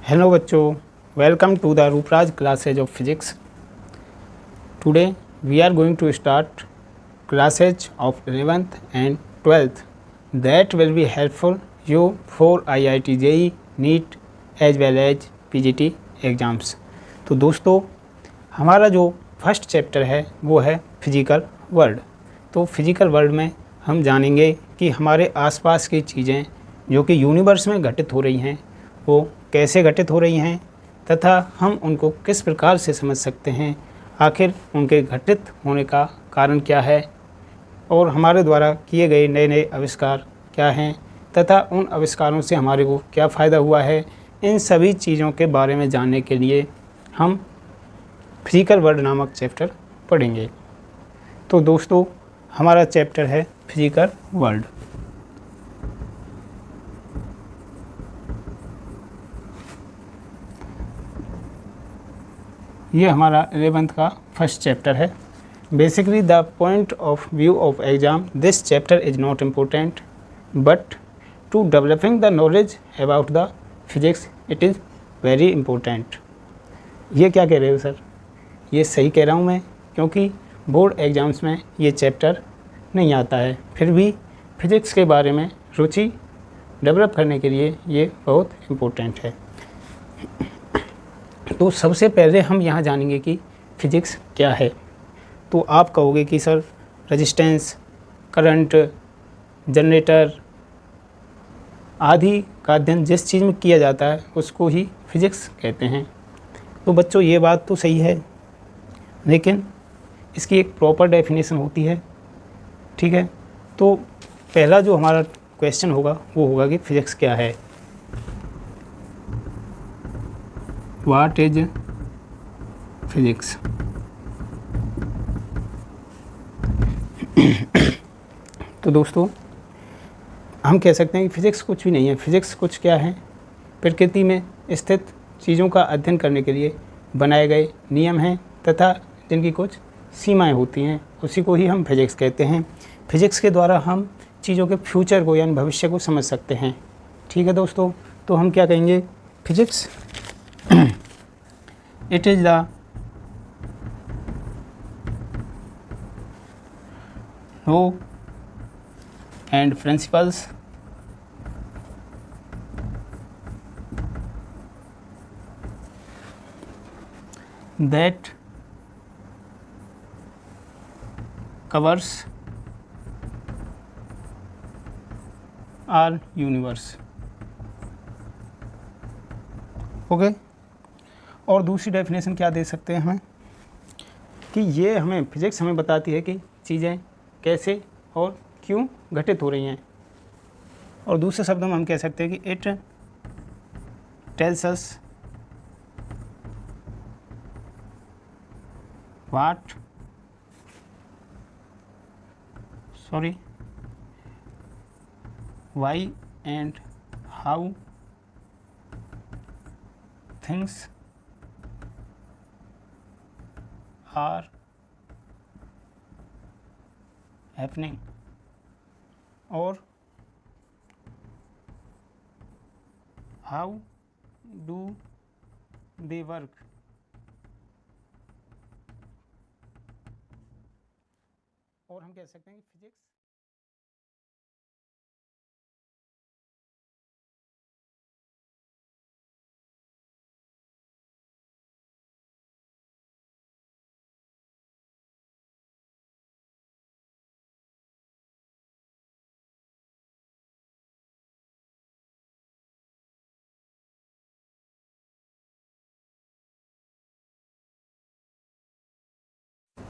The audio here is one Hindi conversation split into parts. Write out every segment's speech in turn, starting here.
हेलो बच्चों, welcome to the Roopraj classes of physics. Today we are going to start classes of 11th and 12th that will be helpful you for IIT JEE NEET as well as PGT exams. तो दोस्तों, हमारा जो फर्स्ट चैप्टर है वो है फिजिकल वर्ल्ड। तो फिजिकल वर्ल्ड में हम जानेंगे कि हमारे आसपास की चीज़ें जो कि यूनिवर्स में घटित हो रही हैं वो कैसे घटित हो रही हैं तथा हम उनको किस प्रकार से समझ सकते हैं, आखिर उनके घटित होने का कारण क्या है और हमारे द्वारा किए गए नए नए आविष्कार क्या हैं तथा उन आविष्कारों से हमारे को क्या फ़ायदा हुआ है। इन सभी चीज़ों के बारे में जानने के लिए हम फिजिकल वर्ल्ड नामक चैप्टर पढ़ेंगे। तो दोस्तों, हमारा चैप्टर है फिजिकल वर्ल्ड। ये हमारा 11th का फर्स्ट चैप्टर है। Basically the point of view of exam this chapter is not important but to developing the knowledge about the physics it is very important. ये क्या कह रहे हो सर? ये सही कह रहा हूँ मैं, क्योंकि बोर्ड एग्ज़ाम्स में ये चैप्टर नहीं आता है, फिर भी फिज़िक्स के बारे में रुचि डेवलप करने के लिए ये बहुत इम्पोर्टेंट है। तो सबसे पहले हम यहाँ जानेंगे कि फ़िज़िक्स क्या है। तो आप कहोगे कि सर रेजिस्टेंस, करंट, जनरेटर आदि का अध्ययन जिस चीज़ में किया जाता है उसको ही फ़िज़िक्स कहते हैं। तो बच्चों, ये बात तो सही है, लेकिन इसकी एक प्रॉपर डेफिनेशन होती है। ठीक है, तो पहला जो हमारा क्वेश्चन होगा वो होगा कि फ़िज़िक्स क्या है। What is physics? तो दोस्तों, हम कह सकते हैं कि फ़िज़िक्स कुछ भी नहीं है। फ़िज़िक्स कुछ क्या है? प्रकृति में स्थित चीज़ों का अध्ययन करने के लिए बनाए गए नियम हैं तथा जिनकी कुछ सीमाएं होती हैं, उसी को ही हम फिज़िक्स कहते हैं। फिज़िक्स के द्वारा हम चीज़ों के फ्यूचर को यानी भविष्य को समझ सकते हैं। ठीक है दोस्तों, तो हम क्या कहेंगे? Physics it is the law and principles that covers our universe। Okay, और दूसरी डेफिनेशन क्या दे सकते हैं हमें कि ये हमें फिज़िक्स हमें बताती है कि चीज़ें कैसे और क्यों घटित हो रही हैं। और दूसरे शब्दों में हम कह सकते हैं कि it tells us why and how things are happening or how do they work। और हम कह सकते हैं कि फिजिक्स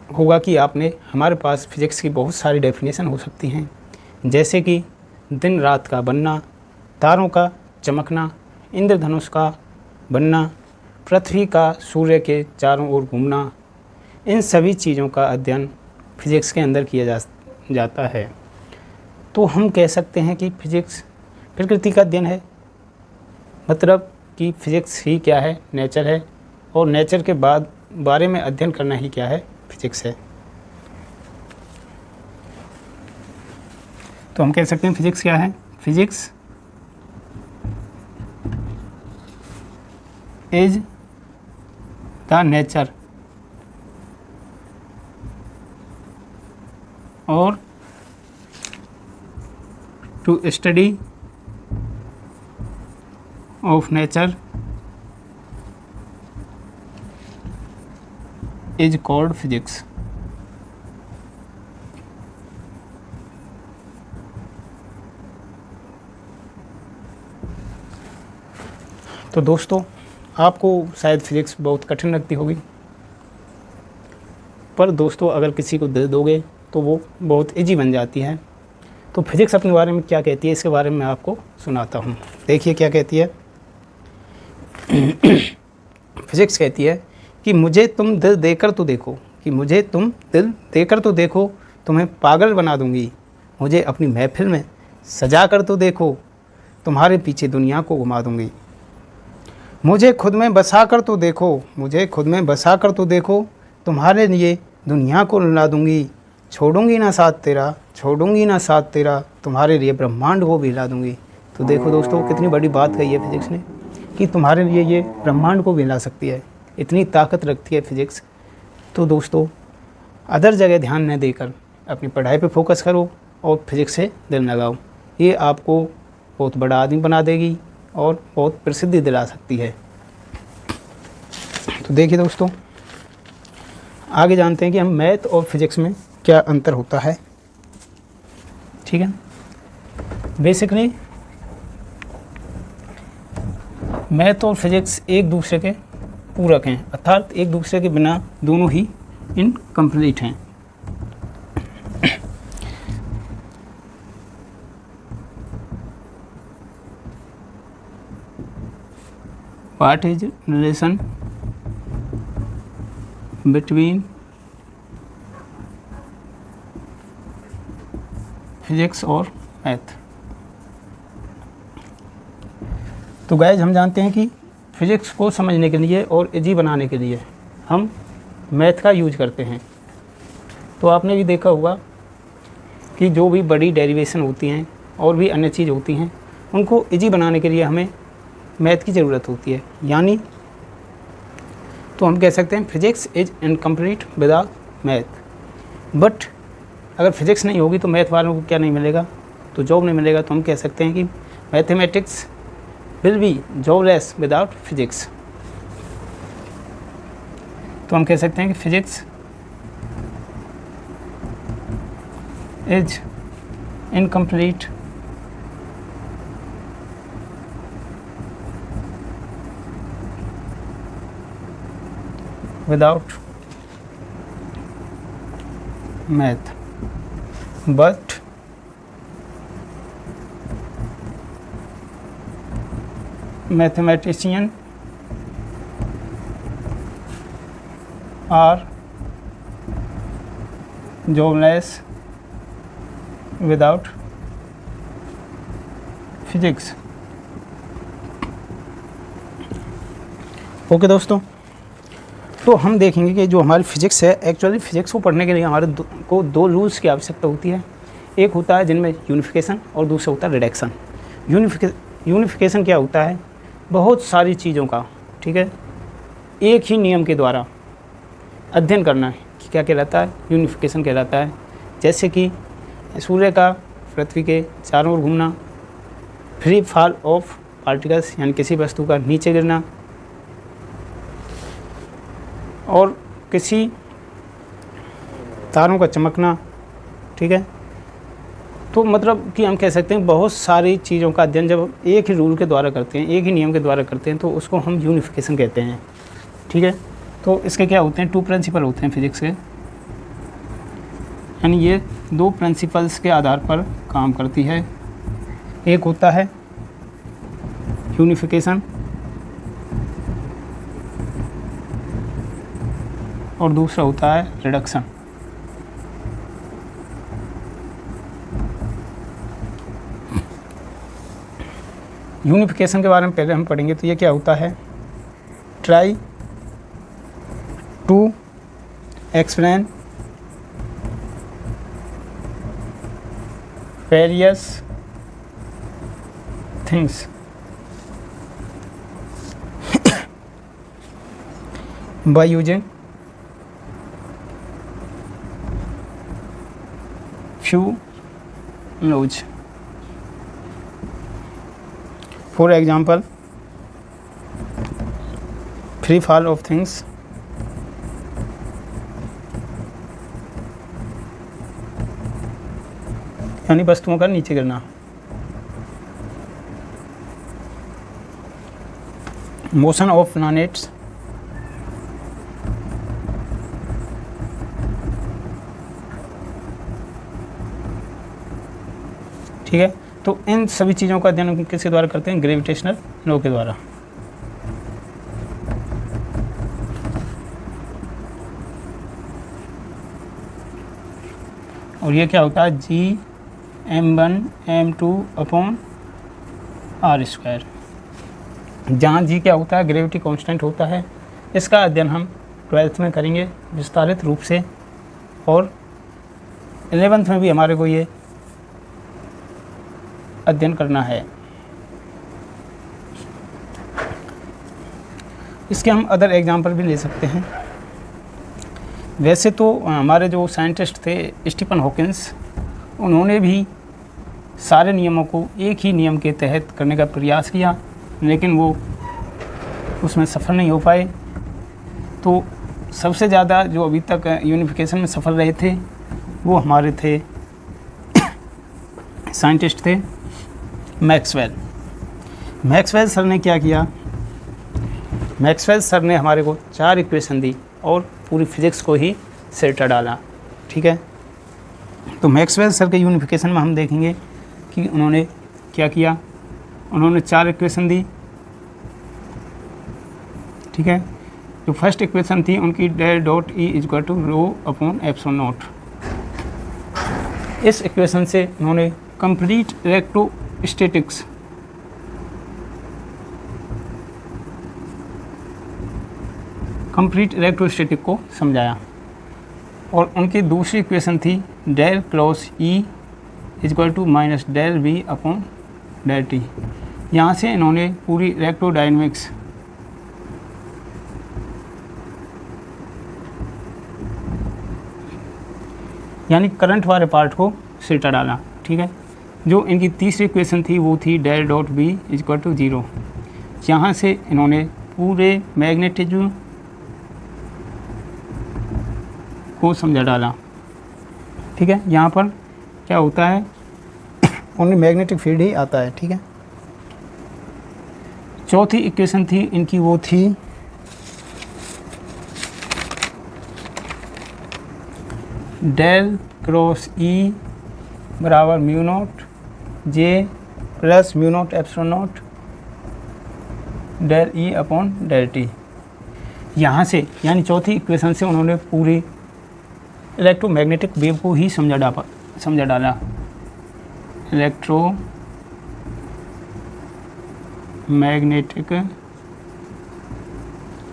होगा कि आपने हमारे पास फिज़िक्स की बहुत सारी डेफिनेशन हो सकती हैं, जैसे कि दिन रात का बनना, तारों का चमकना, इंद्रधनुष का बनना, पृथ्वी का सूर्य के चारों ओर घूमना। इन सभी चीज़ों का अध्ययन फिज़िक्स के अंदर किया जाता है। तो हम कह सकते हैं कि फिज़िक्स प्रकृति का अध्ययन है, मतलब कि फिज़िक्स ही क्या है? नेचर है, और नेचर के बारे में अध्ययन करना ही क्या है? फिजिक्स है। तो हम कह सकते हैं फिजिक्स क्या है? फिजिक्स इज द नेचर और to study of nature is called physics. तो दोस्तों, आपको शायद फिजिक्स बहुत कठिन लगती होगी, पर दोस्तों अगर किसी को दे दोगे तो वो बहुत इजी बन जाती है। तो फिजिक्स अपने बारे में क्या कहती है, इसके बारे में मैं आपको सुनाता हूँ। देखिए क्या कहती है। फिजिक्स कहती है कि मुझे तुम दिल देकर तो देखो, कि मुझे तुम दिल देकर तो देखो, तुम्हें पागल बना दूंगी। मुझे अपनी महफिल में सजा कर तो देखो, तुम्हारे पीछे दुनिया को घुमा दूंगी। मुझे खुद में बसा कर तो देखो, मुझे खुद में बसा कर तो देखो, तुम्हारे लिए दुनिया को रुला दूंगी। छोड़ूंगी ना साथ तेरा, छोड़ूंगी ना साथ तेरा, तुम्हारे लिए ब्रह्मांड को भी हिला दूंगी। तो देखो दोस्तों, कितनी बड़ी बात कही है फिजिक्स ने कि तुम्हारे लिए ये ब्रह्मांड को भी हिला सकती है। इतनी ताकत रखती है फिजिक्स। तो दोस्तों, अदर जगह ध्यान न देकर अपनी पढ़ाई पे फोकस करो और फिजिक्स से दिल लगाओ। ये आपको बहुत बड़ा आदमी बना देगी और बहुत प्रसिद्धि दिला सकती है। तो देखिए दोस्तों, आगे जानते हैं कि हम मैथ और फिजिक्स में क्या अंतर होता है। ठीक है, बेसिकली मैथ और फिजिक्स एक दूसरे के पूरक हैं, अर्थात एक दूसरे के बिना दोनों ही इनकम्प्लीट हैं। What is relation between physics और मैथ? तो गाइज, हम जानते हैं कि फिजिक्स को समझने के लिए और इजी बनाने के लिए हम मैथ का यूज करते हैं। तो आपने भी देखा होगा कि जो भी बड़ी डेरिवेशन होती हैं और भी अन्य चीज़ होती हैं, उनको इजी बनाने के लिए हमें मैथ की ज़रूरत होती है। यानी तो हम कह सकते हैं physics is incomplete without math. But अगर फिजिक्स नहीं होगी तो मैथ वालों को क्या नहीं मिलेगा? तो जॉब नहीं मिलेगा। तो हम कह सकते हैं कि mathematics will be jobless without physics. तो हम कह सकते हैं कि physics is incomplete without math, but mathematicians are jobless without physics। Okay दोस्तों, तो हम देखेंगे कि जो हमारी फिजिक्स है, एक्चुअली फिजिक्स को पढ़ने के लिए हमारे को दो रूल्स की आवश्यकता होती है। एक होता है जिनमें यूनिफिकेशन और दूसरा होता है रिडक्शन। यूनिफिकेशन क्या होता है? बहुत सारी चीज़ों का, ठीक है, एक ही नियम के द्वारा अध्ययन करना है कि क्या कहलाता है? यूनिफिकेशन कहलाता है। जैसे कि सूर्य का पृथ्वी के चारों ओर घूमना, फ्री फॉल ऑफ पार्टिकल्स यानी किसी वस्तु का नीचे गिरना, और किसी तारों का चमकना। ठीक है, तो मतलब कि हम कह सकते हैं बहुत सारी चीज़ों का अध्ययन जब एक ही रूल के द्वारा करते हैं, एक ही नियम के द्वारा करते हैं, तो उसको हम यूनिफिकेशन कहते हैं। ठीक है, तो इसके क्या होते हैं? 2 प्रिंसिपल होते हैं फिजिक्स के, यानी ये 2 प्रिंसिपल्स के आधार पर काम करती है। एक होता है यूनिफिकेशन और दूसरा होता है रिडक्शन। यूनिफिकेशन के बारे में पहले हम पढ़ेंगे। तो ये क्या होता है? Try to explain various things by using few laws. For example, free fall of things, यानी वस्तुओं का नीचे गिरना, मोशन ऑफ प्लैनेट्स, ठीक है। तो इन सभी चीज़ों का अध्ययन किसके द्वारा करते हैं? ग्रेविटेशनल लॉ के द्वारा। और ये क्या होता है? G m1m2/r², जहाँ G क्या होता है? ग्रेविटी कांस्टेंट होता है। इसका अध्ययन हम 12th में करेंगे विस्तारित रूप से, और 11th में भी हमारे को ये अध्ययन करना है। इसके हम अदर एग्जाम्पल भी ले सकते हैं। वैसे तो हमारे जो साइंटिस्ट थे स्टीफन हॉकिंस, उन्होंने भी सारे नियमों को एक ही नियम के तहत करने का प्रयास किया, लेकिन वो उसमें सफल नहीं हो पाए। तो सबसे ज़्यादा जो अभी तक यूनिफिकेशन में सफल रहे थे वो हमारे थे साइंटिस्ट थे मैक्सवेल। मैक्सवेल सर ने क्या किया? मैक्सवेल सर ने हमारे को 4 इक्वेशन दी और पूरी फिजिक्स को ही सेटा डाला, ठीक है। तो मैक्सवेल सर के यूनिफिकेशन में हम देखेंगे कि उन्होंने क्या किया। उन्होंने 4 इक्वेशन दी, ठीक है। जो फर्स्ट इक्वेशन थी उनकी del dot E equal to ρ/ε0। इस इक्वेशन से उन्होंने कंप्लीट इलेक्ट्रोस्टैटिक्स को समझाया। और उनकी दूसरी इक्वेशन थी del cross E equal to minus del V upon del T. यहाँ से इन्होंने पूरी इलेक्ट्रोडायनेमिक्स यानी करंट वाले पार्ट को सिटा डाला, ठीक है। जो इनकी तीसरी इक्वेशन थी वो थी del dot B equal to 0। यहाँ से इन्होंने पूरे मैग्नेटिज्म को समझा डाला, ठीक है। यहाँ पर क्या होता है? ओनली मैग्नेटिक फील्ड ही आता है, ठीक है। चौथी इक्वेशन थी इनकी, वो थी डेल क्रॉस ई बराबर mu naught J plus mu naught epsilon naught del E upon del T. यहाँ से यानी चौथी इक्वेशन से उन्होंने पूरी इलेक्ट्रोमैग्नेटिक वेव को ही समझा डाला। इलेक्ट्रोमैग्नेटिक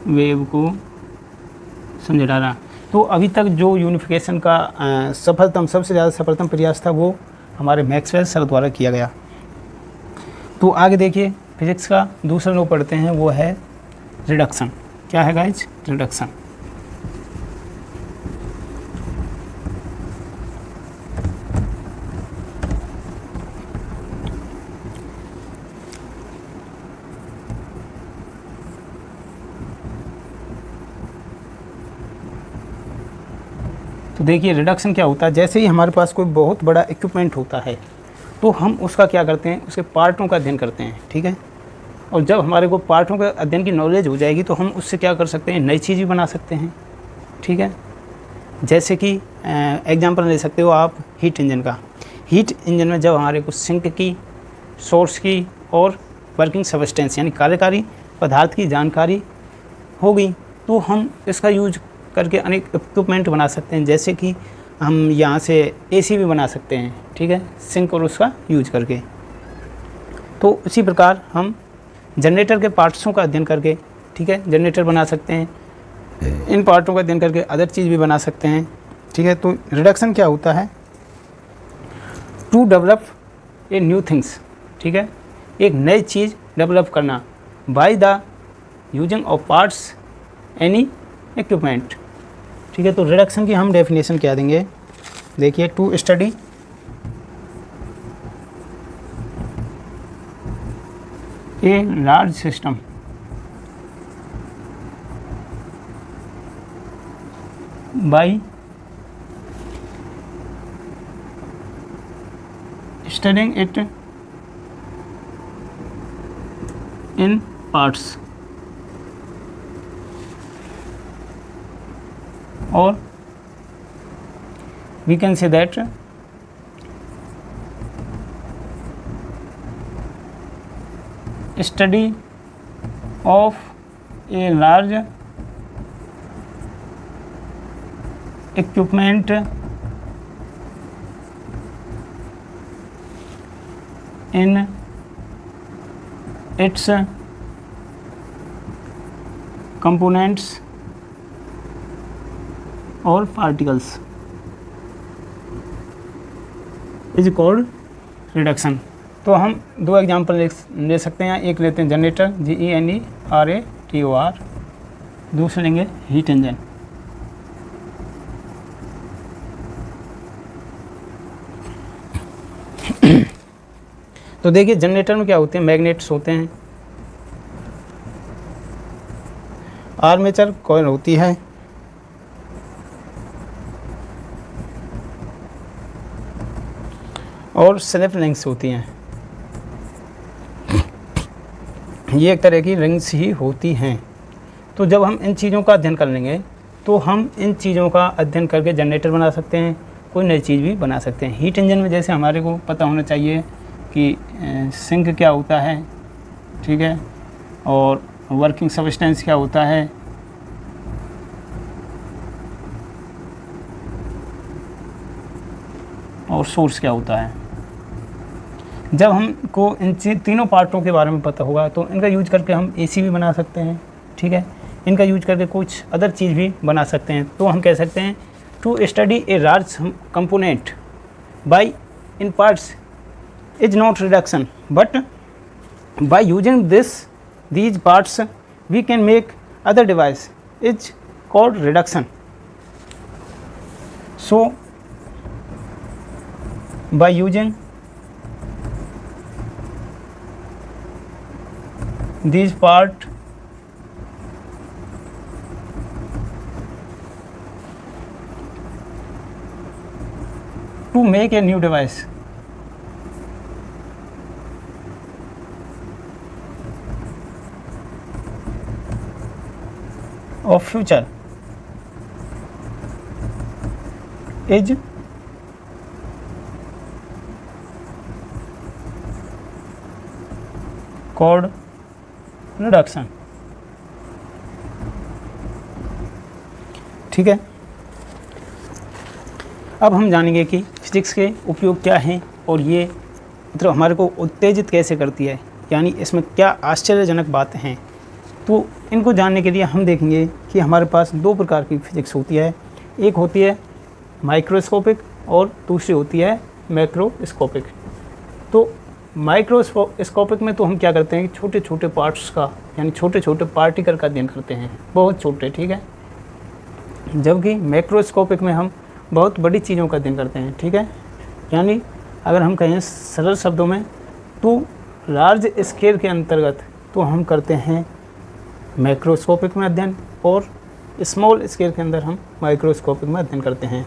वेव को समझा डाला। तो अभी तक जो यूनिफिकेशन का सबसे ज़्यादा सफलतम प्रयास था वो हमारे मैक्सवेल सर द्वारा किया गया। तो आगे देखिए, फिजिक्स का दूसरा लॉ पढ़ते हैं, वो है रिडक्शन। क्या है गाइज? रिडक्शन। तो देखिए रिडक्शन क्या होता है। जैसे ही हमारे पास कोई बहुत बड़ा इक्विपमेंट होता है तो हम उसका क्या करते हैं? उसके पार्टों का अध्ययन करते हैं, ठीक है। और जब हमारे को पार्टों का अध्ययन की नॉलेज हो जाएगी तो हम उससे क्या कर सकते हैं? नई चीज़ भी बना सकते हैं, ठीक है। जैसे कि एग्जांपल ले सकते हो आप हीट इंजन का। हीट इंजन में जब हमारे को सिंक की, सोर्स की और वर्किंग सब्सटेंस यानी कार्यकारी पदार्थ की जानकारी होगी तो हम इसका यूज करके अनेक इक्विपमेंट बना सकते हैं। जैसे कि हम यहाँ से एसी भी बना सकते हैं, ठीक है, सिंक और उसका यूज करके। तो उसी प्रकार हम जनरेटर के पार्ट्सों का अध्ययन करके, ठीक है, जनरेटर बना सकते हैं। इन पार्टों का अध्ययन करके अदर चीज़ भी बना सकते हैं, ठीक है। तो रिडक्शन क्या होता है? To develop a new things, ठीक है, एक नई चीज़ डेवलप करना by the using of parts any equipment. ठीक है, तो रिडक्शन की हम डेफिनेशन क्या देंगे, देखिए to study a large system by studying it in parts, or we can say that study of a large equipment in its components or particles is called reduction। तो हम दो एग्जांपल ले सकते हैं, एक लेते हैं जनरेटर GENERATOR, दूसरे लेंगे हीट इंजन। तो देखिए जनरेटर में क्या होते हैं, मैग्नेट्स होते हैं, आर्मेचर कॉइल होती है, और सेल्फ रिंग्स होती हैं। ये एक तरह की रिंग्स ही होती हैं। तो जब हम इन चीज़ों का अध्ययन कर लेंगे तो हम इन चीज़ों का अध्ययन करके जनरेटर बना सकते हैं, कोई नई चीज़ भी बना सकते हैं। हीट इंजन में जैसे हमारे को पता होना चाहिए कि सिंक क्या होता है, ठीक है, और वर्किंग सब्सटेंस क्या होता है, और सोर्स क्या होता है। जब हमको इन तीनों पार्टों के बारे में पता होगा तो इनका यूज करके हम एसी भी बना सकते हैं, ठीक है, इनका यूज करके कुछ अदर चीज़ भी बना सकते हैं। तो हम कह सकते हैं to study a large component by in parts is not reduction, but by using these parts we can make other device is called reduction। So by using these part to make a new device of future is called reduction। ठीक है, अब हम जानेंगे कि फिजिक्स के उपयोग क्या हैं और ये मतलब हमारे को उत्तेजित कैसे करती है, यानी इसमें क्या आश्चर्यजनक बातें हैं। तो इनको जानने के लिए हम देखेंगे कि हमारे पास दो प्रकार की फिजिक्स होती है, एक होती है माइक्रोस्कोपिक और दूसरी होती है मैक्रोस्कोपिक। तो माइक्रोस्कोपिक में तो हम क्या करते हैं कि छोटे छोटे पार्ट्स का यानी छोटे छोटे पार्टिकल का अध्ययन करते हैं, बहुत छोटे, ठीक है, जबकि मैक्रोस्कोपिक में हम बहुत बड़ी चीज़ों का अध्ययन करते हैं, ठीक है। यानी अगर हम कहें सरल शब्दों में तो लार्ज स्केल के अंतर्गत तो हम करते हैं मैक्रोस्कोपिक में अध्ययन और स्मॉल स्केल के अंदर हम माइक्रोस्कोपिक में अध्ययन करते हैं।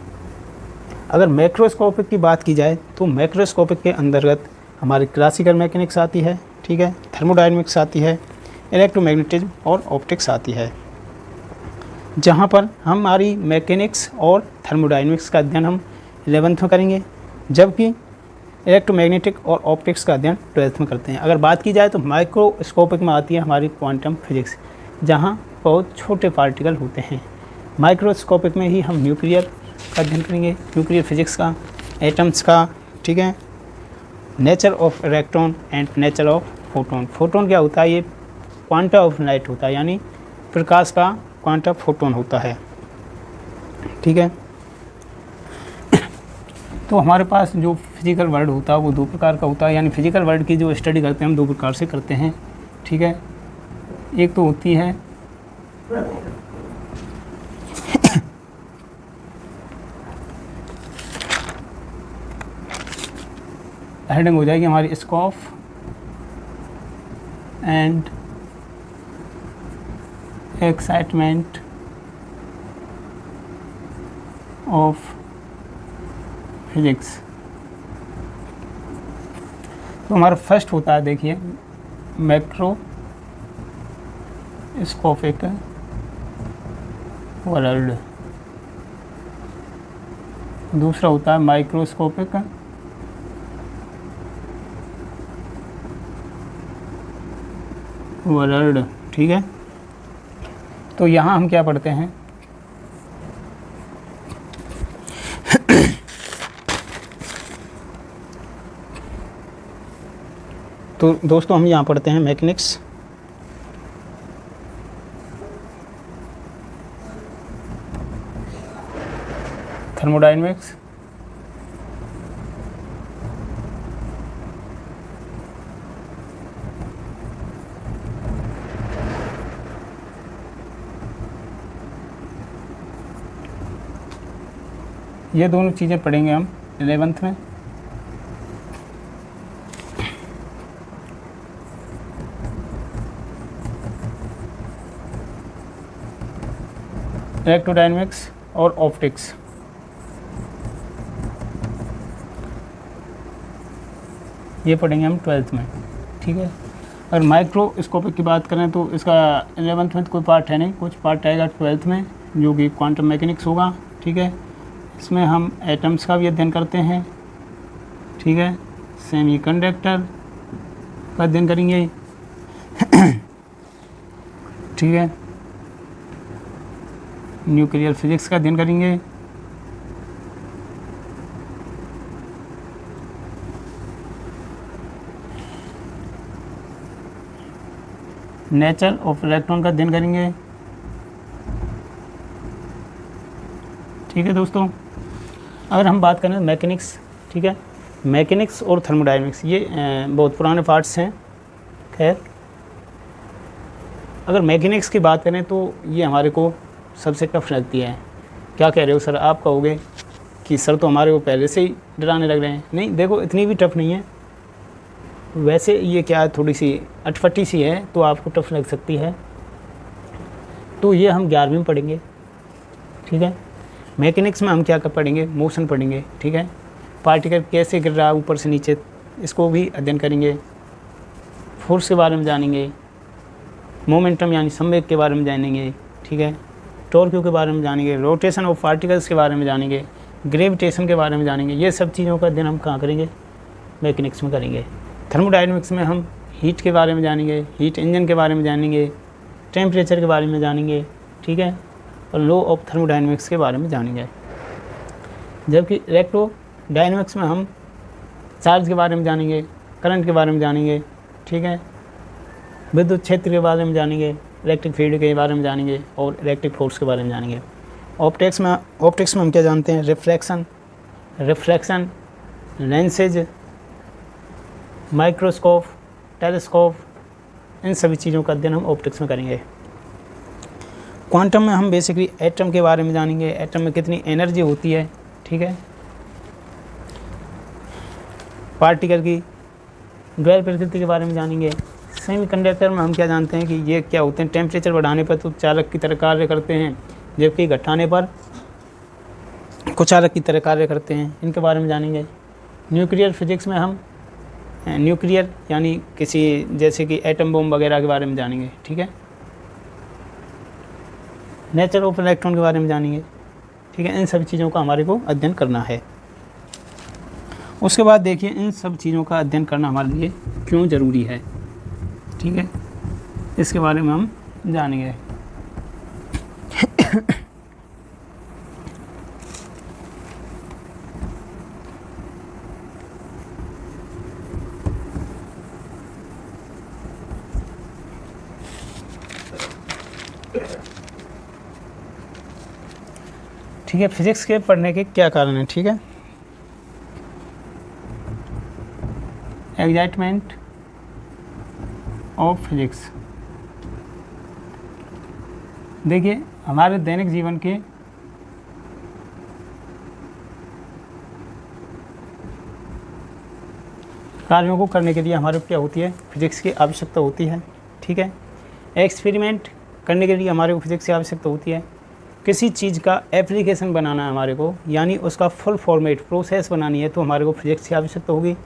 अगर मैक्रोस्कोपिक की बात की जाए तो मैक्रोस्कोपिक के अंतर्गत हमारी क्लासिकल मैकेनिक्स आती है, ठीक है, थर्मोडायनेमिक्स आती है, इलेक्ट्रोमैग्नेटिज्म और ऑप्टिक्स आती है, जहाँ पर हमारी मैकेनिक्स और थर्मोडायनेमिक्स का अध्ययन हम 11th में करेंगे, जबकि इलेक्ट्रोमैग्नेटिक और ऑप्टिक्स का अध्ययन 12th में करते हैं। अगर बात की जाए तो माइक्रोस्कोपिक में आती है हमारी क्वांटम फिजिक्स, जहाँ बहुत छोटे पार्टिकल होते हैं। माइक्रोस्कोपिक में ही हम न्यूक्लियर का अध्ययन करेंगे, न्यूक्लियर फिजिक्स का, एटम्स का, ठीक है, nature of electron and nature of photon. Photon क्या होता है, ये क्वांटा ऑफ लाइट होता है, यानी प्रकाश का क्वांटा फोटोन होता है, ठीक है। तो हमारे पास जो फिजिकल वर्ल्ड होता है वो दो प्रकार का होता है, यानी फिजिकल वर्ल्ड की जो स्टडी करते हैं हम दो प्रकार से करते हैं, ठीक है। एक तो होती है हेडिंग हो जाएगी हमारी scope and excitement of physics. तो हमारा फर्स्ट होता है, देखिए, मैक्रोस्कोपिक वर्ल्ड। दूसरा होता है माइक्रोस्कोपिक वर्ल्ड। ठीक है, तो यहाँ हम क्या पढ़ते हैं, तो दोस्तों हम यहाँ पढ़ते हैं मैकेनिक्स, थर्मोडायनेमिक्स, ये दोनों चीज़ें पढ़ेंगे हम 11th में। इलेक्ट्रोडायनेमिक्स और ऑप्टिक्स, ये पढ़ेंगे हम 12th में। ठीक है, अगर माइक्रोस्कोपिक की बात करें तो इसका 11th में तो कोई पार्ट है नहीं, कुछ पार्ट आएगा 12th में, जो कि क्वांटम मैकेनिक्स होगा। ठीक है, इसमें हम एटम्स का भी अध्ययन करते हैं। ठीक है, सेमीकंडक्टर का अध्ययन करेंगे। ठीक है, न्यूक्लियर फिजिक्स का अध्ययन करेंगे। नेचर ऑफ इलेक्ट्रॉन का अध्ययन करेंगे। ठीक है दोस्तों, अगर हम बात करें मैकेनिक्स, ठीक है, मैकेनिक्स और थर्मोडायनेमिक्स ये बहुत पुराने पार्ट्स हैं। खैर, अगर मैकेनिक्स की बात करें तो ये हमारे को सबसे टफ लगती है। क्या कह रहे हो सर? आप कहोगे कि सर तो हमारे को पहले से ही डराने लग रहे हैं। नहीं, देखो, इतनी भी टफ नहीं है। वैसे ये क्या है, थोड़ी सी अटपटी सी है, तो आपको टफ लग सकती है। तो ये हम 11वीं में पढ़ेंगे। ठीक है, मैकेनिक्स में हम क्या पढ़ेंगे, मोशन पढ़ेंगे। ठीक है, पार्टिकल कैसे गिर रहा है ऊपर से नीचे, इसको भी अध्ययन करेंगे। फोर्स के बारे में जानेंगे, मोमेंटम यानी संवेग के बारे में जानेंगे। ठीक है, टॉर्क के बारे में जानेंगे, रोटेशन ऑफ पार्टिकल्स के बारे में जानेंगे, ग्रेविटेशन के बारे में जानेंगे। ये सब चीज़ों का अध्ययन हम कहाँ करेंगे, मैकेनिक्स में करेंगे। थर्मोडायनेमिक्स में हम हीट के बारे में जानेंगे, हीट इंजन के बारे में जानेंगे, टेम्परेचर के बारे में जानेंगे। ठीक है, और लॉ ऑफ थर्मोडायनेमिक्स के बारे में जानेंगे। जबकि इलेक्ट्रोडायनेमिक्स में हम चार्ज के बारे में जानेंगे, करंट के बारे में जानेंगे। ठीक है, विद्युत क्षेत्र के बारे में जानेंगे, इलेक्ट्रिक फील्ड के बारे में जानेंगे और इलेक्ट्रिक फोर्स के बारे में जानेंगे। ऑप्टिक्स में हम क्या जानते हैं, रिफ्लेक्शन, लेंसेज, माइक्रोस्कोप, टेलीस्कोप, इन सभी चीज़ों का अध्ययन हम ऑप्टिक्स में करेंगे। क्वांटम में हम बेसिकली एटम के बारे में जानेंगे, एटम में कितनी एनर्जी होती है। ठीक है, पार्टिकल की ड्वेल प्रकृति के बारे में जानेंगे। सेमीकंडक्टर में हम क्या जानते हैं कि ये क्या होते हैं, टेम्परेचर बढ़ाने पर तो चालक की तरह कार्य करते हैं, जबकि घटाने पर कुचालक की तरह कार्य करते हैं। इनके बारे में जानेंगे। न्यूक्लियर फिजिक्स में हम न्यूक्लियर यानी किसी जैसे कि एटम बम वगैरह के बारे में जानेंगे। ठीक है, नेचर ऑफ इलेक्ट्रॉन के बारे में जानेंगे। ठीक है, इन सभी चीज़ों का हमारे को अध्ययन करना है। उसके बाद देखिए, इन सब चीज़ों का अध्ययन करना हमारे लिए क्यों ज़रूरी है। ठीक है, इसके बारे में हम जानेंगे। ठीक है, फिजिक्स के पढ़ने के क्या कारण हैं। ठीक है, एक्साइटमेंट ऑफ फिजिक्स। देखिए, हमारे दैनिक जीवन के कार्यों को करने के लिए हमारे को क्या होती है, फिजिक्स की आवश्यकता होती है। ठीक है, एक्सपेरिमेंट करने के लिए हमारे को फिजिक्स की आवश्यकता होती है। किसी चीज़ का एप्लीकेशन बनाना है हमारे को, यानी उसका फुल फॉर्मेट प्रोसेस बनानी है, तो हमारे को फिजिक्स की आवश्यकता होगी।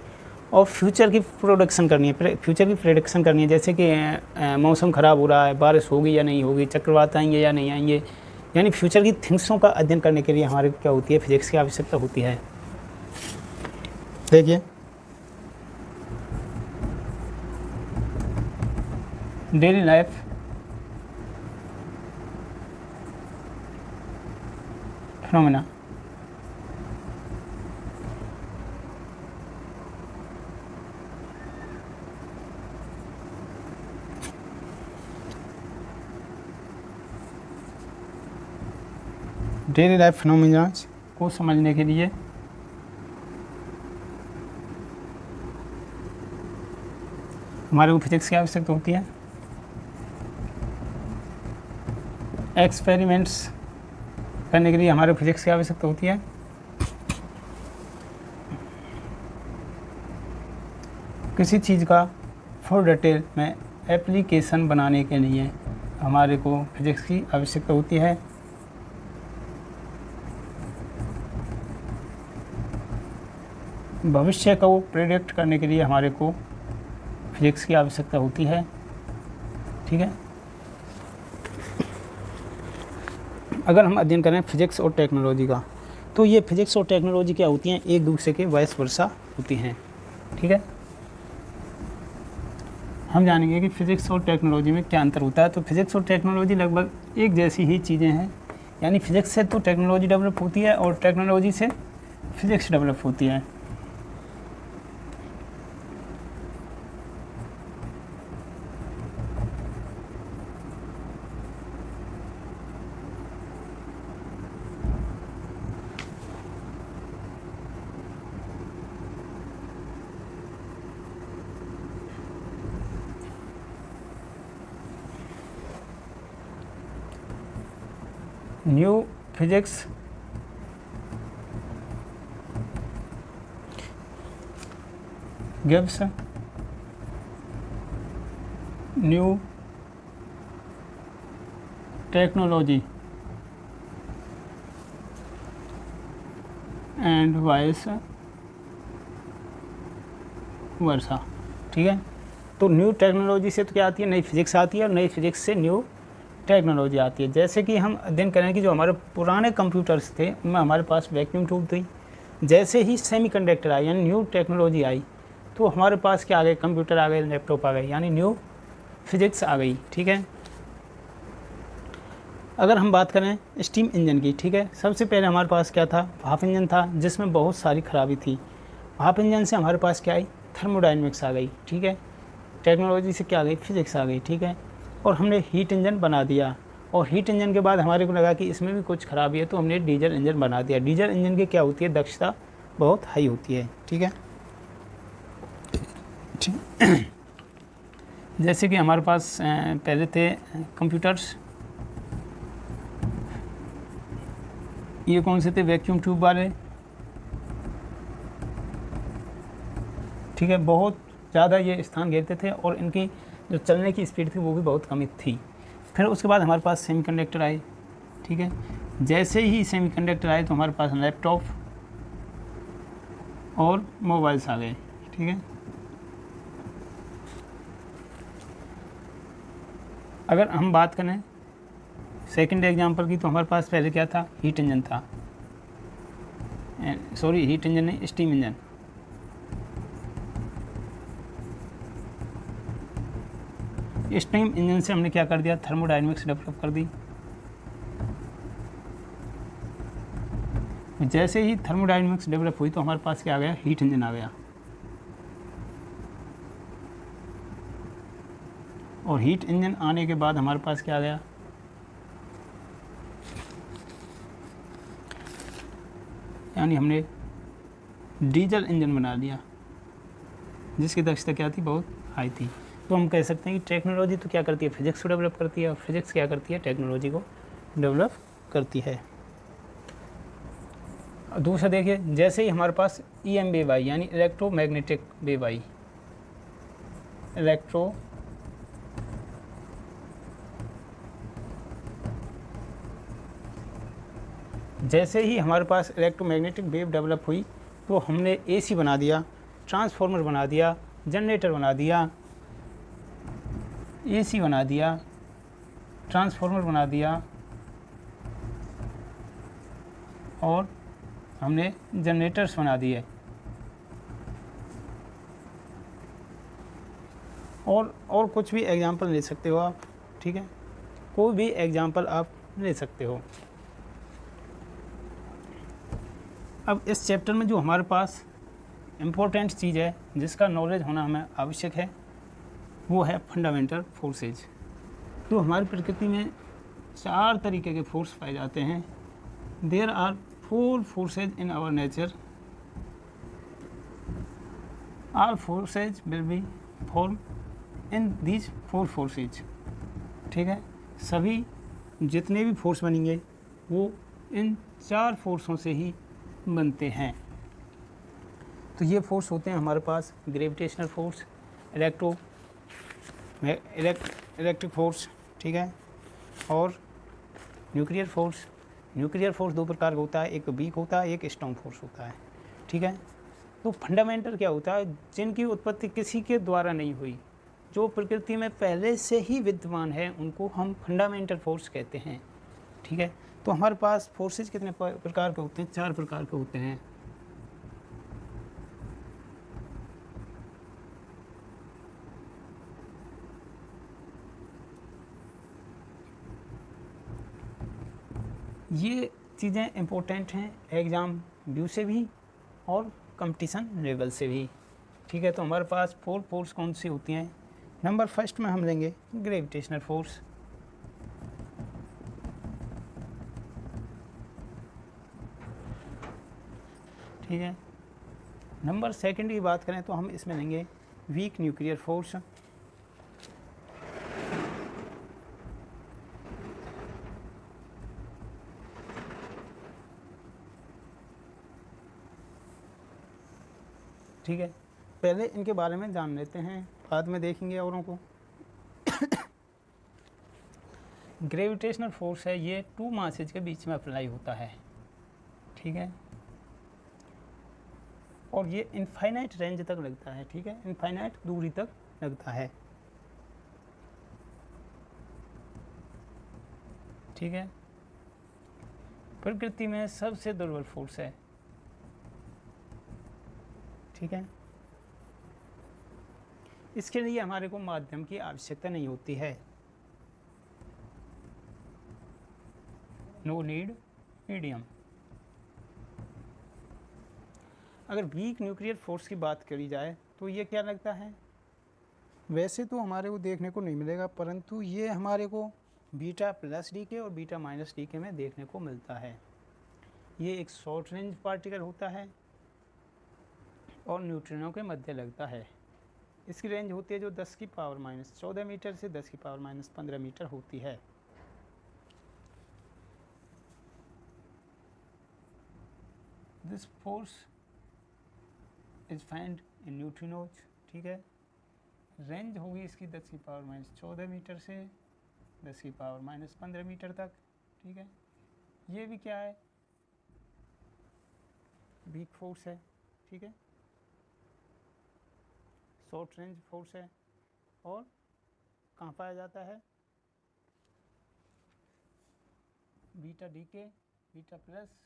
और फ्यूचर की प्रोडक्शन करनी है, फ्यूचर की प्रेडिक्शन करनी है, जैसे कि मौसम ख़राब हो रहा है, बारिश होगी या नहीं होगी, चक्रवात आएंगे या नहीं आएंगे, यानी फ्यूचर की थिंग्सों का अध्ययन करने के लिए हमारे को क्या होती है, फिजिक्स की आवश्यकता होती है। देखिए daily life phenomena, daily life phenomena को समझने के लिए हमारे को फिजिक्स की आवश्यकता होती है। एक्सपेरिमेंट्स करने के लिए हमारे फिजिक्स की आवश्यकता होती है। किसी चीज़ का फुल डिटेल में एप्लीकेशन बनाने के लिए हमारे को फिजिक्स की आवश्यकता होती है। भविष्य को प्रेडिक्ट करने के लिए हमारे को फिजिक्स की आवश्यकता होती है। ठीक है, अगर हम अध्ययन करें फिजिक्स और टेक्नोलॉजी का, तो ये फिजिक्स और टेक्नोलॉजी क्या होती हैं, एक दूसरे के वाइस वर्सा होती हैं। ठीक है, हम जानेंगे कि फिजिक्स और टेक्नोलॉजी में क्या अंतर होता है। तो फिजिक्स और टेक्नोलॉजी लगभग एक जैसी ही चीज़ें हैं, यानी फिजिक्स से तो टेक्नोलॉजी डेवलप होती है और टेक्नोलॉजी से फिजिक्स डेवलप होती है। New physics gives new technology and vice versa। ठीक है, तो न्यू टेक्नोलॉजी से तो क्या आती है, नई फिजिक्स आती है, और नई फिजिक्स से न्यू टेक्नोलॉजी आती है। जैसे कि हम अध्ययन करें कि जो हमारे पुराने कंप्यूटर्स थे उनमें हमारे पास वैक्यूम ट्यूब थी। जैसे ही सेमीकंडक्टर आई यानी न्यू टेक्नोलॉजी आई, तो हमारे पास क्या आ गए, कंप्यूटर आ गए, लैपटॉप आ गए, यानी न्यू फिजिक्स आ गई। ठीक है, अगर हम बात करें स्टीम इंजन की, ठीक है, सबसे पहले हमारे पास क्या था, भाप इंजन था, जिसमें बहुत सारी खराबी थी। भाप इंजन से हमारे पास क्या आई, थर्मोडायनेमिक्स आ गई। ठीक है, टेक्नोलॉजी से क्या आ गई, फिजिक्स आ गई। ठीक है, और हमने हीट इंजन बना दिया, और हीट इंजन के बाद हमारे को लगा कि इसमें भी कुछ खराबी है, तो हमने डीजल इंजन बना दिया। डीजल इंजन की क्या होती है, दक्षता बहुत हाई होती है। ठीक है, जैसे कि हमारे पास पहले थे कंप्यूटर्स, ये कौन से थे, वैक्यूम ट्यूब वाले। ठीक है, बहुत ज़्यादा ये स्थान घेरते थे और इनकी जो चलने की स्पीड थी वो भी बहुत कम थी। फिर उसके बाद हमारे पास सेमीकंडक्टर आए। ठीक है, जैसे ही सेमीकंडक्टर आए तो हमारे पास लैपटॉप और मोबाइल्स आ गए। ठीक है, अगर हम बात करें सेकंड एग्जांपल की, तो हमारे पास पहले क्या था, हीट इंजन था, सॉरी हीट इंजन नहीं, स्टीम इंजन। स्टीम इंजन से हमने क्या कर दिया, थर्मोडायनेमिक्स डेवलप कर दी। जैसे ही थर्मोडायनेमिक्स डेवलप हुई तो हमारे पास क्या आ गया, हीट इंजन आ गया। और हीट इंजन आने के बाद हमारे पास क्या आ गया, यानी हमने डीजल इंजन बना दिया, जिसकी दक्षता क्या थी, बहुत हाई थी। तो हम कह सकते हैं कि टेक्नोलॉजी तो क्या करती है, फिजिक्स को डेवलप करती है, और फिजिक्स क्या करती है, टेक्नोलॉजी को डेवलप करती है। दूसरा देखिए, जैसे ही हमारे पास EM वेव आई यानी इलेक्ट्रोमैग्नेटिक वेव आई, जैसे ही हमारे पास इलेक्ट्रोमैग्नेटिक वेव डेवलप हुई तो हमने AC बना दिया, ट्रांसफार्मर बना दिया, जनरेटर बना दिया, AC बना दिया, ट्रांसफार्मर बना दिया और हमने जनरेटर्स बना दिए। और कुछ भी एग्जांपल ले सकते हो आप, ठीक है, कोई भी एग्जांपल आप ले सकते हो। अब इस चैप्टर में जो हमारे पास इम्पोर्टेंट चीज़ है जिसका नॉलेज होना हमें आवश्यक है वो है फंडामेंटल फोर्सेज। तो हमारी प्रकृति में 4 तरीके के फोर्स पाए जाते हैं। There are 4 forces in our nature. All forces will be form in these 4 forces. ठीक है, सभी जितने भी फोर्स बनेंगे वो इन 4 फोर्सों से ही बनते हैं। तो ये फोर्स होते हैं हमारे पास ग्रेविटेशनल फोर्स, इलेक्ट्रिक फोर्स, ठीक है, और न्यूक्लियर फोर्स। न्यूक्लियर फोर्स 2 प्रकार का होता है, एक वीक होता है, एक स्ट्रॉन्ग फोर्स होता है। ठीक है, तो फंडामेंटल क्या होता है, जिनकी उत्पत्ति किसी के द्वारा नहीं हुई, जो प्रकृति में पहले से ही विद्यमान है, उनको हम फंडामेंटल फोर्स कहते हैं। ठीक है, तो हमारे पास फोर्सेज कितने प्रकार के होते हैं? 4 प्रकार के होते हैं। ये चीज़ें इम्पोर्टेंट हैं एग्ज़ाम व्यू से भी और कंपटीशन लेवल से भी। ठीक है, तो हमारे पास 4 फोर्स कौन सी होती हैं? नंबर फर्स्ट में हम लेंगे ग्रेविटेशनल फोर्स। ठीक है, नंबर सेकंड की बात करें तो हम इसमें लेंगे वीक न्यूक्लियर फोर्स। ठीक है, पहले इनके बारे में जान लेते हैं, बाद में देखेंगे औरों को। ग्रेविटेशनल फोर्स है, ये 2 मासेज के बीच में अप्लाई होता है। ठीक है, और ये इनफाइनाइट रेंज तक लगता है। ठीक है, इनफाइनाइट दूरी तक लगता है। ठीक है, प्रकृति में सबसे दुर्बल फोर्स है। ठीक है, इसके लिए हमारे को माध्यम की आवश्यकता नहीं होती है। No need medium. अगर वीक न्यूक्लियर फोर्स की बात करी जाए तो ये क्या लगता है, वैसे तो हमारे को देखने को नहीं मिलेगा, परंतु ये हमारे को बीटा प्लस डी के और बीटा माइनस डी के में देखने को मिलता है। ये एक शॉर्ट रेंज पार्टिकल होता है और न्यूट्रिनो के मध्य लगता है। इसकी रेंज होती है जो 10 की पावर माइनस 14 मीटर से 10 की पावर माइनस 15 मीटर होती है। This force is find in neutrinos. ठीक है, रेंज होगी इसकी 10 की पावर माइनस 14 मीटर से 10 की पावर माइनस 15 मीटर तक। ठीक है, ये भी क्या है, वीक फोर्स है। ठीक है, शॉर्ट रेंज फोर्स है और कहाँ पाया जाता है, बीटा डी के, बीटा प्लस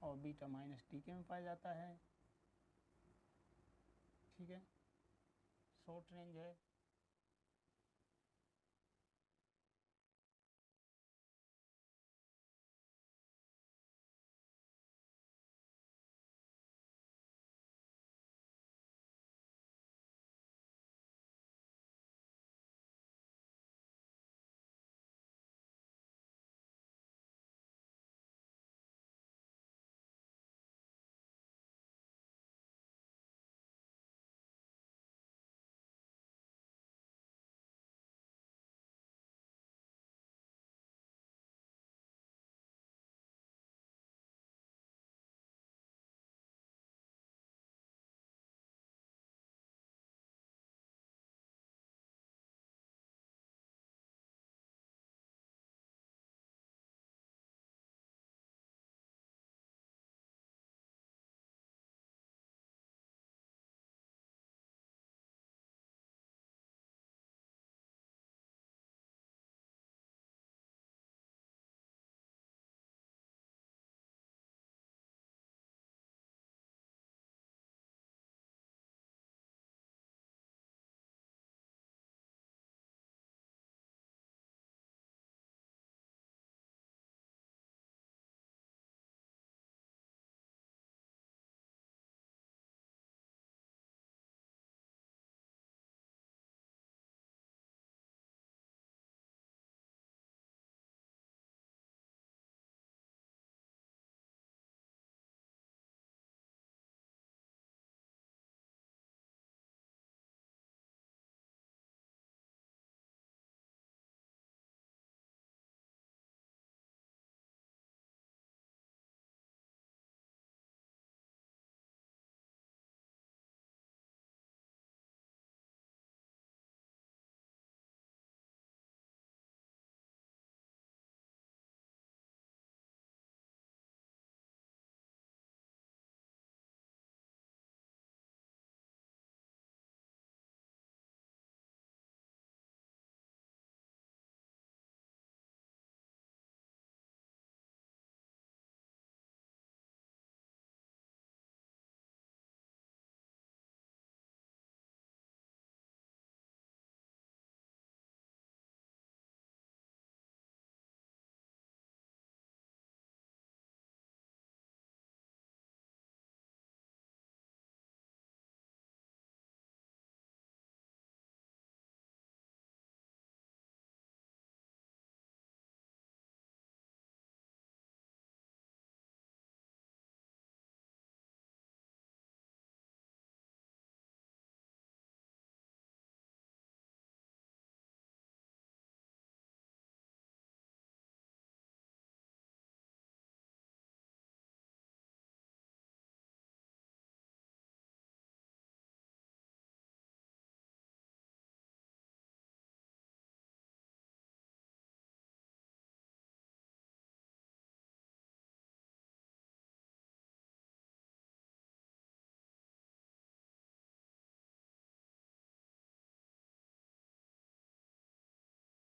और बीटा माइनस डी के में पाया जाता है। ठीक है, शॉर्ट रेंज है।